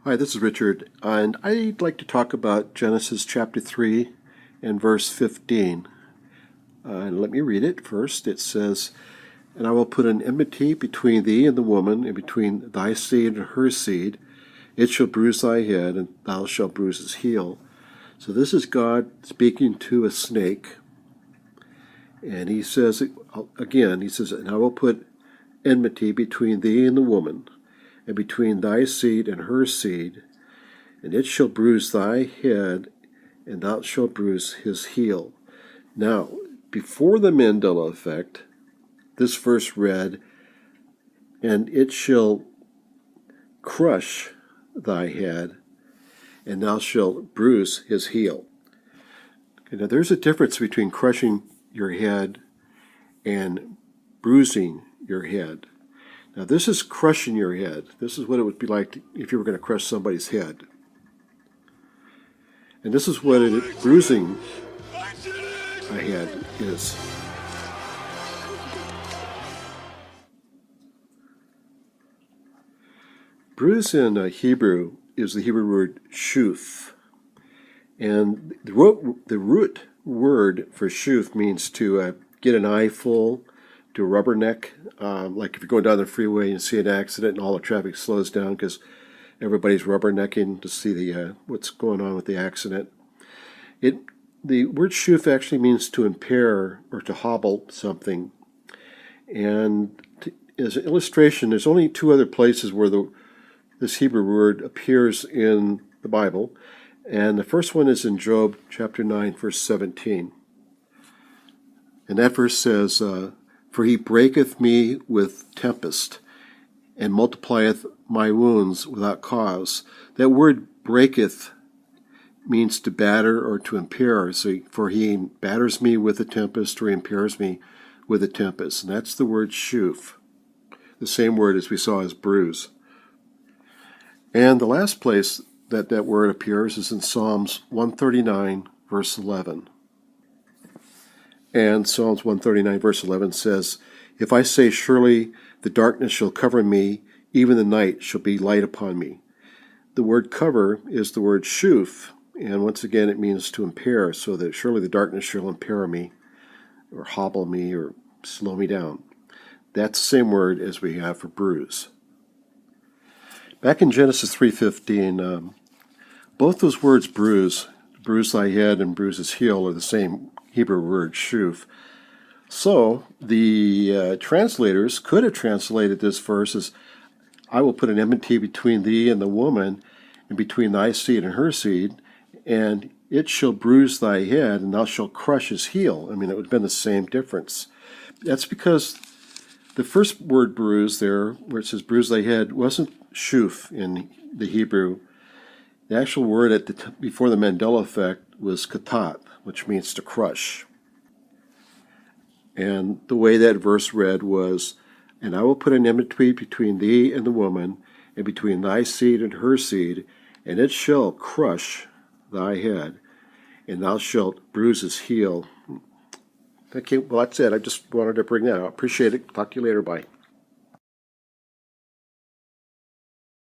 Hi, this is Richard, and I'd like to talk about Genesis chapter 3 and verse 15. And let me read it first. It says, "And I will put an enmity between thee and the woman, and between thy seed and her seed. It shall bruise thy head, and thou shalt bruise his heel." So this is God speaking to a snake. And he says, again, he says, "And I will put enmity between thee and the woman, and between thy seed and her seed, and it shall bruise thy head, and thou shalt bruise his heel." Now, before the Mandela effect, this verse read, "And it shall crush thy head, and thou shalt bruise his heel." Okay, now, there's a difference between crushing your head and bruising your head. Now, this is crushing your head. This is what it would be like if you were going to crush somebody's head. And this is what bruising a head is. Bruise in Hebrew is the Hebrew word shuf. And the root word for shuf means to get an eyeful, to rubberneck. Like if you're going down the freeway and see an accident and all the traffic slows down because everybody's rubbernecking to see what's going on with the accident. The word shuf actually means to impair or to hobble something. And as an illustration, there's only two other places where this Hebrew word appears in the Bible. And the first one is in Job chapter 9, verse 17. And that verse says, "For he breaketh me with tempest, and multiplieth my wounds without cause." That word breaketh means to batter or to impair. So, for he batters me with a tempest, or he impairs me with a tempest. And that's the word shuf, the same word as we saw as bruise. And the last place that word appears is in Psalms 139, verse 11. And Psalms 139, verse 11 says, "If I say, surely the darkness shall cover me, even the night shall be light upon me." The word cover is the word shuf, and once again it means to impair, so that surely the darkness shall impair me, or hobble me, or slow me down. That's the same word as we have for bruise. Back in Genesis 3:15, both those words bruise thy head and bruise his heel, are the same Hebrew word shuf. So the translators could have translated this verse as, "I will put an enmity between thee and the woman, and between thy seed and her seed, and it shall bruise thy head, and thou shalt crush his heel." I mean, it would have been the same difference. That's because the first word bruise there, where it says bruise thy head, wasn't shuf in the Hebrew. The actual word before the Mandela effect was katat, which means to crush. And the way that verse read was, "And I will put an enmity between thee and the woman, and between thy seed and her seed, and it shall crush thy head, and thou shalt bruise his heel." Okay, well, that's it. I just wanted to bring that out. Appreciate it. Talk to you later. Bye.